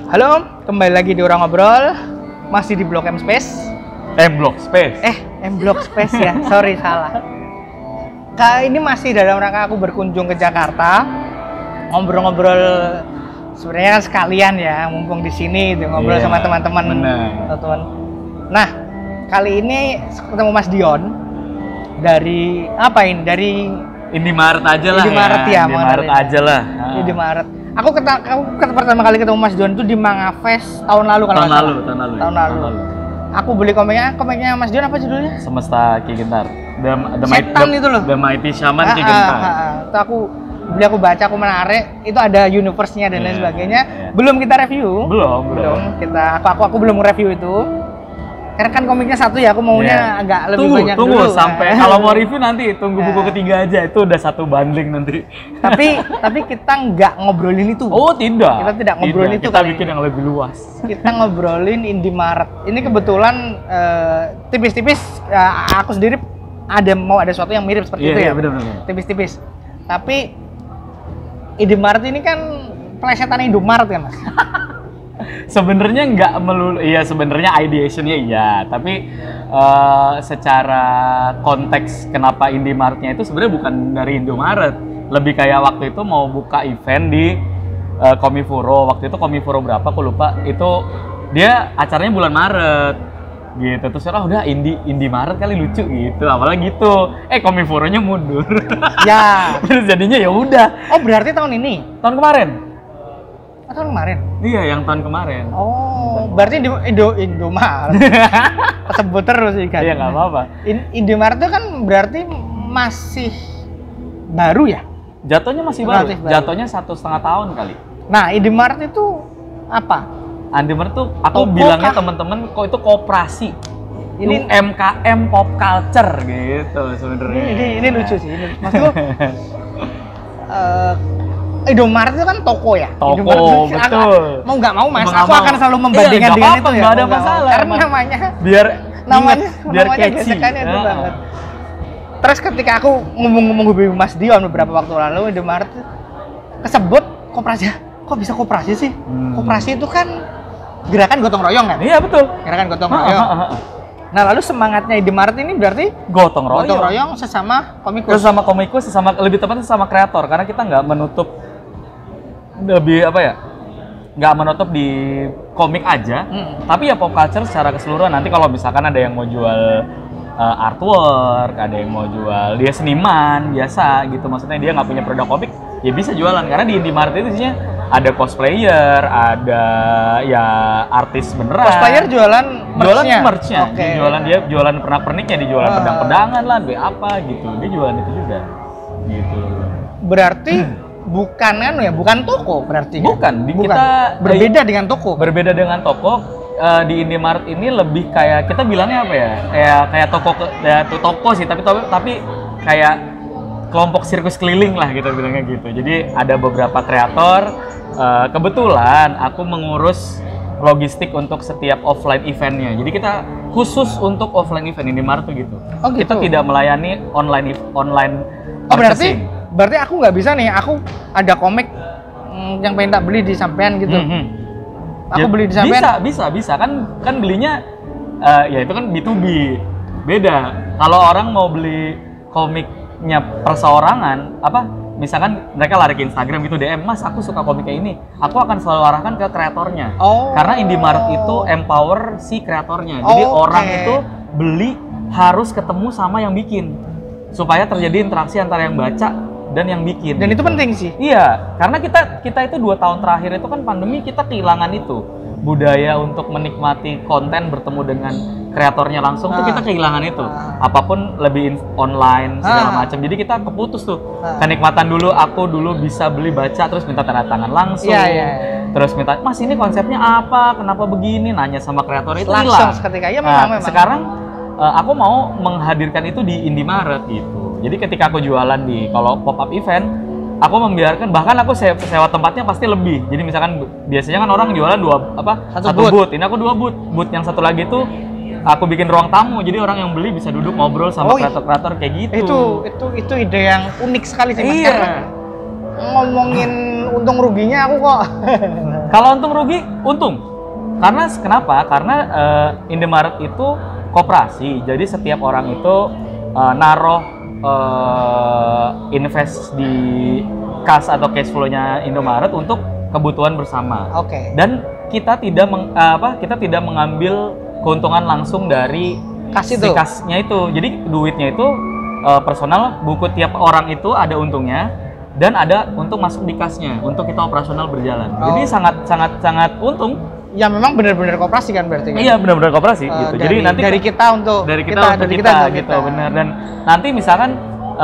Halo, kembali lagi di Orang Ngobrol. Masih di Blok M Space. Blok Space. M Blok Space ya. Sorry, salah. Kali ini masih dalam rangka aku berkunjung ke Jakarta. Ngobrol-ngobrol sebenarnya kan sekalian ya, mumpung di sini gitu, ngobrol sama teman-teman. Teman-teman. Nah, kali ini ketemu Mas Dion dari apa ini? Dari Indomaret aja lah. Indomaret ya, Indomaret aja lah. Indomaret. Aku pertama kali ketemu Mas Dion itu di Manga Fest tahun lalu kalau tahun lalu. Aku beli komiknya Mas Dion, apa judulnya? Semesta Ki Gentar. Setan itu loh. The Mighty Shaman Ki Gentar. Itu aku baca, aku menarik. Itu ada universe-nya dan lain sebagainya. Belum kita review. Belum. Aku belum review itu. Karena kan komiknya satu ya, aku maunya agak lebih banyak dulu. Tunggu sampai kalau mau review nanti tunggu buku ketiga aja, itu udah satu bundling nanti. Tapi kita nggak ngobrolin itu. Oh tidak. Kita tidak ngobrolin itu. Kita bikin yang lebih luas. Kita ngobrolin Indomaret. Ini kebetulan tipis-tipis. Aku sendiri mau ada sesuatu yang mirip seperti itu ya. Benar. Tipis-tipis. Tapi Indomaret ini kan plesetan Indomaret kan, Mas? Sebenarnya nggak melulu, iya sebenarnya ideationnya iya, tapi secara konteks kenapa Indomaretnya itu sebenarnya bukan dari Indomaret, lebih kayak waktu itu mau buka event di Komifuro, waktu itu Komifuro berapa aku lupa, itu dia acaranya bulan Maret gitu, terus udah Indomaret kali lucu gitu, apalagi gitu, Komifuronya mundur, ya, terus jadinya ya udah. Oh berarti tahun ini? Tahun kemarin. Tahun kemarin? Iya, yang tahun kemarin. Oh, berarti Indomaret. Sebut terus sih kan. Iya, nggak apa-apa. Indomaret itu kan berarti masih baru ya? Jatuhnya masih baru. Jatuhnya 1,5 tahun kali. Nah, Indomaret itu apa? Indomaret tuh aku bilangnya teman-teman kok itu koperasi. Ini UMKM pop culture gitu sebenarnya. Ini lucu sih. Maksudku Indomaret itu kan toko ya? Toko, betul. Mau nggak mau, Mas, aku akan selalu membandingkan dengan itu ya. Nggak ada masalah. Karena namanya catchy. Gesekannya itu banget. Terus ketika aku ngomong hubungi Mas Dion beberapa waktu lalu, Indomaret kesebut koperasi. Kok bisa koperasi sih? Koperasi itu kan gerakan gotong royong kan? Iya, betul. Gerakan gotong royong. Nah, lalu semangatnya Indomaret ini berarti gotong royong sesama komikus. Sesama lebih tepatnya sesama kreator, karena kita nggak menutup nggak menutup di komik aja, tapi ya pop culture secara keseluruhan. Nanti kalau misalkan ada yang mau jual artwork, ada yang mau jual dia seniman biasa gitu, maksudnya dia nggak punya produk komik, ya bisa jualan, karena di Indomaret itu isinya ada cosplayer, ada ya artis beneran. Cosplayer jualan merch-nya. Okay. Dia jualan pernak-perniknya, dia jualan pedang-pedangan lah, apa gitu. Dia jualan itu juga. Gitu. Berarti bukan toko berarti. Bukan. Kita berbeda dengan toko. Berbeda dengan toko. Di Indomaret ini lebih kayak kita bilangnya apa ya? Kayak toko sih, tapi kayak kelompok sirkus keliling lah gitu bilangnya gitu. Jadi ada beberapa kreator. Kebetulan aku mengurus logistik untuk setiap offline eventnya. Jadi kita khusus untuk offline event Indomaret tuh gitu. Oh, gitu. Kita tidak melayani online. Oh berarti aku nggak bisa nih. Aku ada komik yang pengen tak beli di sampean gitu. Aku beli di sampean. Bisa kan belinya ya itu kan B2B. Beda. Kalau orang mau beli komiknya perseorangan, misalkan mereka lari ke Instagram gitu DM, Mas aku suka komiknya ini, aku akan selalu arahkan ke kreatornya. Karena Indomaret itu empower si kreatornya. Jadi orang itu beli harus ketemu sama yang bikin, supaya terjadi interaksi antara yang baca dan yang bikin. Dan itu penting sih. Iya, karena kita itu 2 tahun terakhir itu kan pandemi, kita kehilangan itu budaya untuk menikmati konten, bertemu dengan kreatornya langsung tuh kita kehilangan itu. Apapun lebih online segala macam. Jadi kita keputus tuh. Kenikmatan dulu, aku dulu bisa beli baca terus minta tanda tangan langsung. Terus minta, Mas ini konsepnya apa? Kenapa begini? Nanya sama kreator itu langsung seketika. Ya memang. Sekarang aku mau menghadirkan itu di Indomaret gitu. Jadi ketika aku jualan kalau pop up event, aku membiarkan, bahkan aku sewa tempatnya pasti lebih. Jadi misalkan biasanya kan orang jualan satu booth. Ini aku 2 booth. Booth yang satu lagi tuh aku bikin ruang tamu, jadi orang yang beli bisa duduk ngobrol sama kreator-kreator kayak gitu. Itu ide yang unik sekali sih Mas. Iya. Ngomongin untung ruginya aku kok. Kalau untung rugi, untung. Karena kenapa? Karena Indomaret itu koperasi, jadi setiap orang itu naruh invest di kas atau cash flow-nya Indomaret untuk kebutuhan bersama. Oke. Dan kita tidak mengambil keuntungan langsung dari Kas si itu. kasnya itu. Jadi duitnya itu personal, buku tiap orang itu ada untungnya dan ada untuk masuk di kasnya untuk kita operasional berjalan. Jadi sangat untung. Ya memang benar-benar koperasi kan berarti kan? Iya, benar-benar koperasi gitu. Jadi nanti dari kita untuk untuk kita gitu, benar. Dan nanti misalkan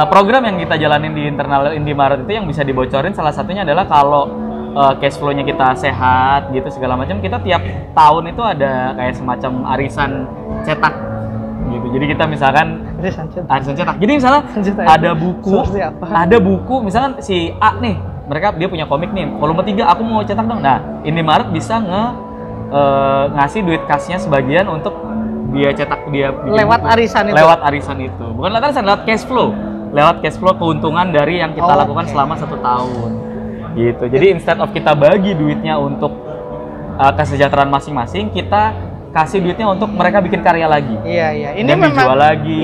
program yang kita jalanin di internal Indomaret itu yang bisa dibocorin salah satunya adalah kalau cash flow-nya kita sehat gitu segala macam, kita tiap tahun itu ada kayak semacam arisan cetak gitu. Jadi kita misalkan arisan cetak. Jadi misalnya ada buku misalkan si A nih, dia punya komik nih, volume 3 aku mau cetak dong. Nah, Indomaret bisa ngasih duit kasnya sebagian untuk dia cetak dia lewat buku. arisan itu. Lewat arisan itu. Bukan lewat arisan, lewat cash flow. Lewat cash flow keuntungan dari yang kita lakukan selama 1 tahun. Gitu. Jadi instead of kita bagi duitnya untuk kesejahteraan masing-masing, kita kasih duitnya untuk mereka bikin karya lagi. Iya. Ini dan memang dijual lagi.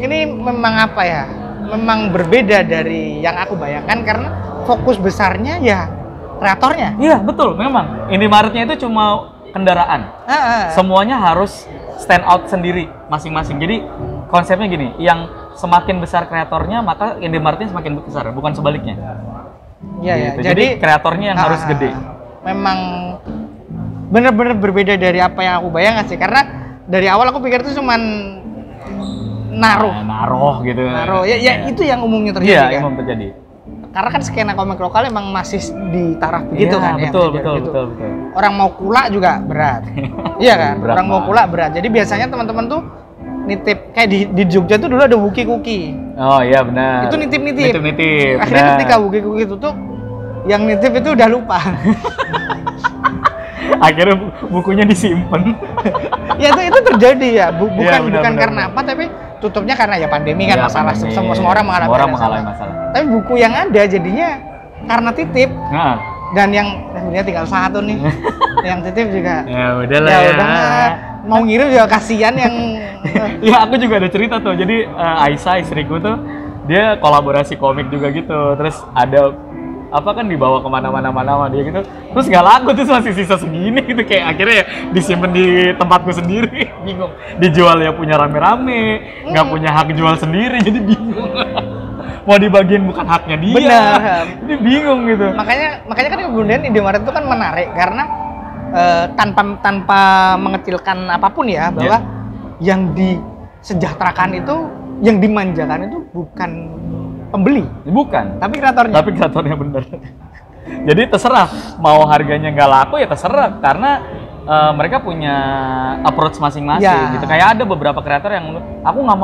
Ini memang apa ya? Memang berbeda dari yang aku bayangkan karena fokus besarnya ya kreatornya. Iya, betul. Memang Indomaretnya itu cuma kendaraan. Semuanya harus stand out sendiri masing-masing. Jadi konsepnya gini, yang semakin besar kreatornya maka Indomaretnya semakin besar, bukan sebaliknya. Iya, gitu. Jadi kreatornya yang harus gede. Memang benar-benar berbeda dari apa yang aku bayangkan sih, karena dari awal aku pikir itu cuman naruh gitu. Ya itu yang umumnya terjadi. Iya, kan? yang umum terjadi. Karena kan skena komik lokal emang masih di taraf begitu kan ya. Betul. Orang mau kulak juga berat. Iya kan? Berat Orang mau kulak berat. Jadi biasanya teman-teman tuh nitip kayak di Jogja tuh dulu ada wuki-kuki. Oh iya benar. Itu nitip-nitip. Benar. Akhirnya ketika wuki-kuki tutup, yang nitip itu udah lupa. Akhirnya bukunya disimpan. Ya itu terjadi ya. Bukan benar, karena apa, tapi tutupnya karena ya pandemi kan, masalah. Pandemi. Semua orang mengalami masalah. Tapi buku yang ada jadinya karena titip. Nah. Dan yang sebenarnya tinggal 1 nih. Yang titip juga. Ya udahlah ya. Mau ngirim juga kasihan yang Ya aku juga ada cerita tuh. Jadi Aisyah istriku tuh dia kolaborasi komik juga gitu. Terus ada apa kan dibawa kemana-mana sama dia gitu. Terus nggak laku, terus masih sisa segini gitu, kayak akhirnya ya disimpan di tempatku sendiri. Bingung. Dijual ya punya rame-rame, nggak punya hak jual sendiri, jadi bingung. Mau dibagiin bukan haknya dia. Benar. Jadi bingung gitu. Makanya kan kemudian Indomaret itu kan menarik karena tanpa mengecilkan apapun ya, bahwa yang disejahterakan itu, yang dimanjakan itu bukan pembeli, Bukan, tapi kreatornya. bener. Jadi terserah mau harganya nggak laku ya terserah, karena mereka punya approach masing-masing gitu. Kayak ada beberapa kreator yang aku nggak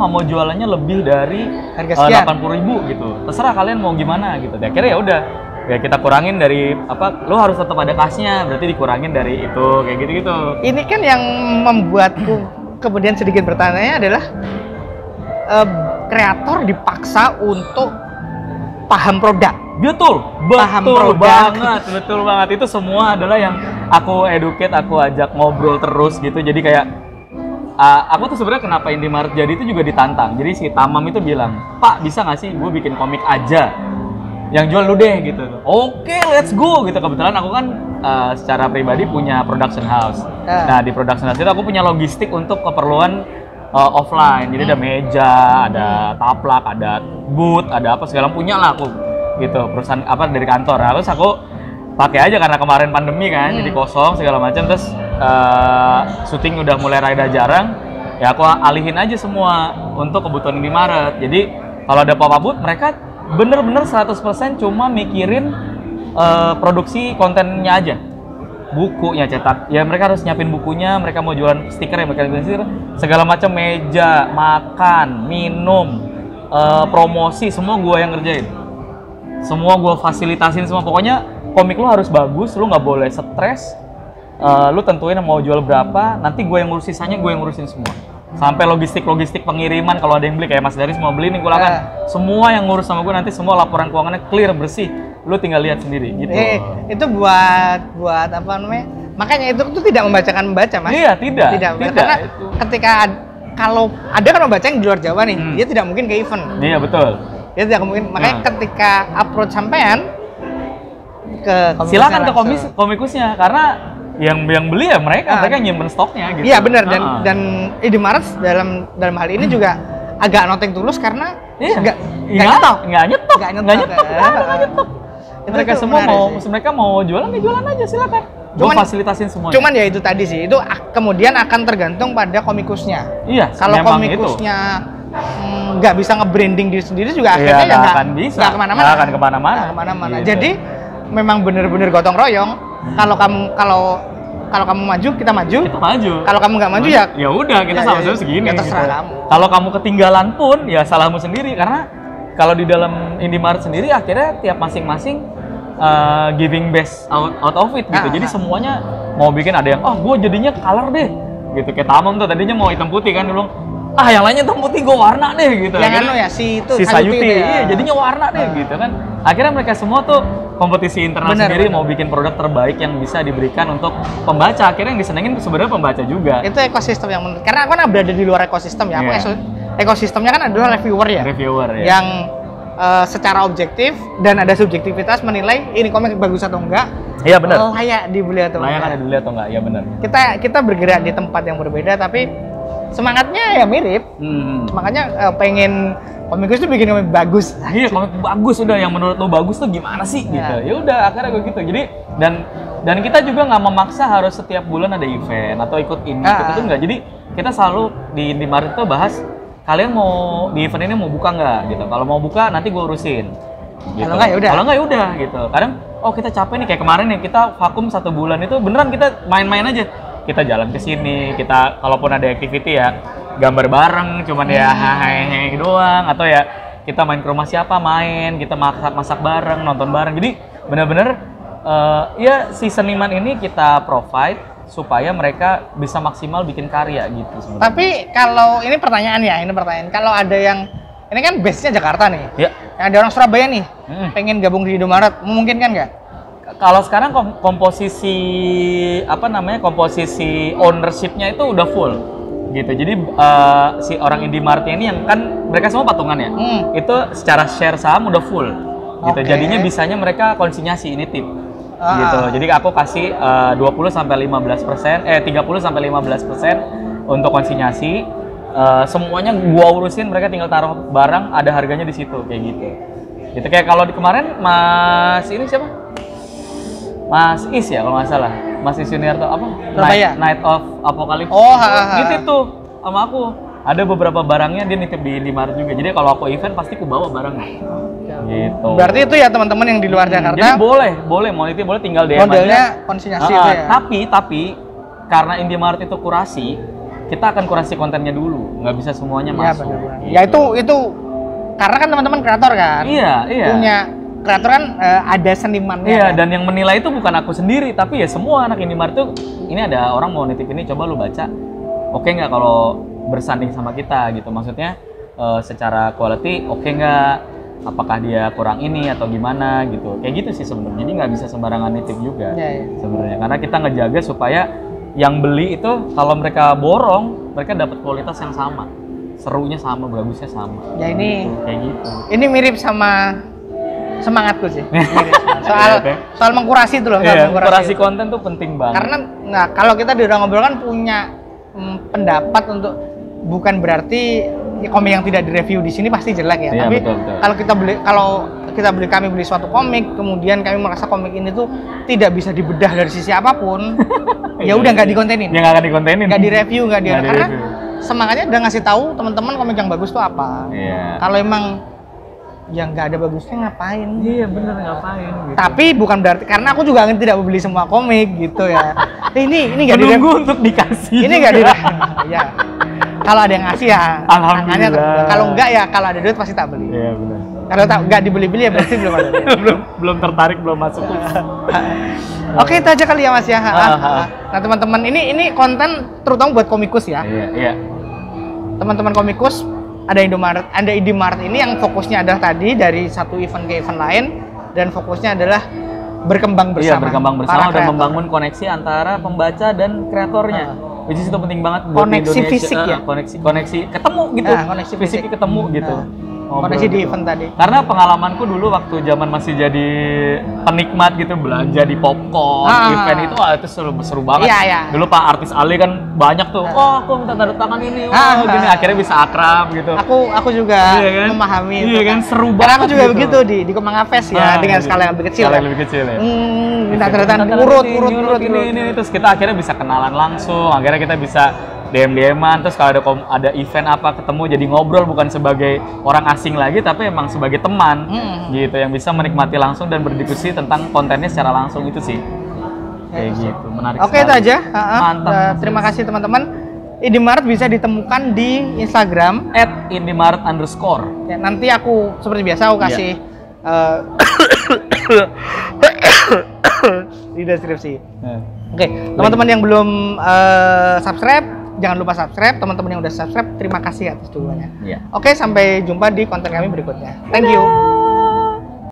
mau jualannya lebih dari harga 80.000 gitu. Terserah kalian mau gimana gitu. Akhirnya ya udah, ya kita kurangin dari apa, lo harus tetap ada kasnya, berarti dikurangin dari itu kayak gitu-gitu. Ini kan yang membuatku kemudian sedikit bertanya adalah kreator dipaksa untuk paham produk. Betul banget. Itu semua adalah yang aku educate, aku ajak ngobrol terus gitu. Jadi kayak aku tuh sebenarnya kenapa Indomaret jadi itu juga ditantang. Jadi si Tamam itu bilang, Pak bisa nggak sih gue bikin komik aja, yang jual lu deh gitu. Oke, let's go gitu. Kebetulan aku kan secara pribadi punya production house. Nah di production house itu aku punya logistik untuk keperluan offline. Jadi ada meja, ada taplak, ada booth, ada apa segala punya lah aku gitu, perusahaan apa dari kantor. Nah, terus aku pakai aja karena kemarin pandemi kan, jadi kosong segala macam. Terus syuting udah mulai rada jarang, ya aku alihin aja semua untuk kebutuhan Indomaret. Jadi kalau ada pop-up booth, mereka bener-bener 100% cuma mikirin produksi kontennya aja. Bukunya cetak, ya mereka harus nyiapin bukunya, mereka mau jualan stiker ya mereka jualan stiker, segala macam, meja, makan, minum, promosi, semua gua yang ngerjain. Semua gue fasilitasin semua. Pokoknya komik lu harus bagus, lu nggak boleh stres. Lu tentuin mau jual berapa, nanti gue yang ngurus sisanya, gue yang ngurusin semua. Sampai logistik pengiriman, kalau ada yang beli kayak Mas Daris mau beli nih gue lakukan. Semua yang ngurus sama gue, nanti semua laporan keuangannya clear, bersih. lu tinggal lihat sendiri gitu. Itu buat apa namanya? Makanya itu tuh tidak membacakan membaca, Mas. Iya, tidak. Karena ketika kalau ada kan membaca yang di luar Jawa nih, dia tidak mungkin ke event. Iya, betul. Dia tidak mungkin. Makanya ketika approach sampean ke silakan ke komikusnya karena yang beli ya mereka nyimpen stoknya gitu. Iya benar dan Indomaret dalam hal ini juga agak nothing tulus karena nggak nyetok. Mereka semua mereka mau jualan ya jualan aja silakan. Cuman fasilitasin semuanya. Cuman ya itu tadi sih, itu kemudian akan tergantung pada komikusnya. Iya. Kalau komikusnya nggak bisa nge-branding diri sendiri juga akhirnya ya nggak akan kemana-mana. Jadi memang bener-bener gotong royong. Kalau kamu maju, kita maju. Kalau kamu nggak maju ya udah kita sama-sama segini. Ya terserah kamu. Kalau kamu ketinggalan pun ya salahmu sendiri karena kalau di dalam Indomaret sendiri akhirnya tiap masing-masing giving best out of it gitu. Jadi semuanya mau bikin ada yang gue jadinya color deh gitu. Kayak Tamam tuh tadinya mau hitam putih kan dulu. Yang lainnya hitam putih gue warna deh gitu. Yang si Sayuti iya jadinya warna deh gitu kan. Akhirnya mereka semua tuh kompetisi internal sendiri mau bikin produk terbaik yang bisa diberikan untuk pembaca. Akhirnya yang disenengin sebenarnya pembaca juga. Itu ekosistem yang menarik. Karena aku kan berada di luar ekosistem ya. Ekosistemnya kan adalah reviewer ya. Yang secara objektif dan ada subjektivitas menilai ini komik bagus atau enggak. Iya benar. Layak dibeli atau enggak. Layak ada dibeli atau enggak? Iya benar. Kita bergerak di tempat yang berbeda tapi semangatnya ya mirip. Makanya pengen komikus itu bikin komik bagus. Iya, komik bagus udah yang menurut lo bagus tuh gimana sih gitu. Ya udah akhirnya gue gitu. Jadi dan kita juga nggak memaksa harus setiap bulan ada event atau ikut ini ikut itu enggak. Jadi kita selalu di Indomaret tuh bahas kalian mau di event ini mau buka nggak gitu. Kalau mau buka nanti gue urusin. Gitu. Kalau nggak ya udah gitu. Kadang kita capek nih kayak kemarin nih kita vakum 1 bulan itu beneran kita main-main aja. Kita jalan ke sini, kita kalaupun ada activity ya gambar bareng, cuman ya hehehe doang atau ya kita main ke rumah siapa main, kita masak bareng, nonton bareng. Jadi benar-benar ya si seniman ini kita provide supaya mereka bisa maksimal bikin karya gitu sebenarnya. Tapi kalau ini pertanyaan, kalau ada yang ini kan base-nya Jakarta nih. Ya. Ada orang Surabaya nih, pengen gabung di Indomaret, memungkinkan nggak? Kalau sekarang komposisi ownership-nya itu udah full gitu. Jadi si orang Indomaret ini yang kan mereka semua patungan ya. Itu secara share saham udah full gitu. Jadinya bisanya mereka konsinyasi ini tip. Gitu. Jadi aku kasih 30 sampai 15%, 30 sampai 15% untuk konsinyasi. Semuanya gua urusin, mereka tinggal taruh barang, ada harganya di situ kayak gitu. Gitu kayak kalau di kemarin Mas ini siapa? Mas Is ya kalau nggak salah, Mas Is Yuniarto apa? Night of Apocalypse. Nitip tuh sama aku. Ada beberapa barangnya dia nitip di Indomaret juga. Jadi kalau aku event pasti aku bawa barangnya. Gitu. Berarti itu ya teman-teman yang di luar Jakarta. Jadi boleh mau nitip boleh tinggal DM modelnya aja. Konsinyasi itu ya. Tapi karena Indomaret itu kurasi, kita akan kurasi kontennya dulu. Nggak bisa semuanya masuk. Benar-benar. Gitu. Ya itu karena kan teman-teman kreator kan. Iya. Punya kreator kan ada senimannya. Iya, kan? Dan yang menilai itu bukan aku sendiri, tapi ya semua anak Indomaret tuh ini ada orang mau nitip ini, coba lu baca. Oke nggak kalau bersanding sama kita gitu, maksudnya secara quality oke nggak, apakah dia kurang ini atau gimana gitu, kayak gitu sih sebenarnya. Jadi nggak bisa sembarangan nitip juga sebenarnya, karena kita ngejaga supaya yang beli itu kalau mereka borong mereka dapat kualitas yang sama, serunya sama, bagusnya sama. Ya ini gitu, kayak gitu. Ini mirip sama semangatku sih. soal mengkurasi itu loh. Mengkurasi konten tuh penting banget. Karena kalau kita di Ruang Ngobrol kan punya pendapat untuk, bukan berarti komik yang tidak direview di sini pasti jelek ya. Tapi betul. Kalau kami beli suatu komik, kemudian kami merasa komik ini tuh tidak bisa dibedah dari sisi apapun, ya udah nggak dikontenin. Ya nggak akan dikontenin. Nggak direview, karena semangatnya udah ngasih tahu teman-teman komik yang bagus tuh apa. Kalau emang yang nggak ada bagusnya ngapain? Iya bener, ngapain gitu. Tapi bukan berarti, karena aku juga tidak membeli semua komik gitu ya. Ini nggak menunggu untuk dikasih. Ini nggak ya. Kalau ada yang ngasih ya alhamdulillah. Kalau enggak ya, kalau ada duit pasti tak beli. Iya benar. Kalau nggak dibeli-beli ya berarti belum ada. belum tertarik, belum masuk. Oke, itu aja kali ya Mas ya. Nah teman-teman, ini konten terutama buat komikus ya. Iya. Teman-teman komikus, ada Indomaret ini yang fokusnya adalah tadi dari satu event ke event lain, dan fokusnya adalah berkembang bersama. Iya, berkembang para bersama dan kreator. membangun koneksi antara pembaca dan kreatornya. Which is itu penting banget buat Koneksi Indonesia. fisik ya? Koneksi ketemu gitu. Nah, koneksi fisik. Fisiknya ketemu gitu. Ngobrol Koneksi di gitu. event tadi. Karena pengalamanku dulu waktu zaman masih jadi penikmat gitu, belanja di popcorn, event itu itu seru banget. Iya, iya. Dulu Pak artis Ali kan banyak tuh. Oh, aku minta tanda tangan ini. Gini akhirnya bisa akrab gitu. Aku juga Iya kan? memahami Iya itu kan, seru Karena banget aku juga gitu. begitu di Kemang Fest ya, dengan gitu. skala yang lebih kecil. Skala ya. yang lebih kecil ya. Minta tanda tangan urut ini terus kita akhirnya bisa kenalan langsung, akhirnya kita bisa DM-an, terus kalau ada event apa ketemu jadi ngobrol bukan sebagai orang asing lagi tapi emang sebagai teman gitu yang bisa menikmati langsung dan berdiskusi tentang kontennya secara langsung itu sih. Kayak gitu, menarik Oke, itu sekali. aja. Mantap. Terima kasih teman-teman. Indomaret bisa ditemukan di Instagram. @indimaret_. Ya, nanti aku seperti biasa aku kasih di deskripsi. Oke, teman-teman yang belum subscribe, jangan lupa subscribe. Teman-teman yang udah subscribe, terima kasih atas dukungannya. Iya. Oke, sampai jumpa di konten kami berikutnya. Thank you.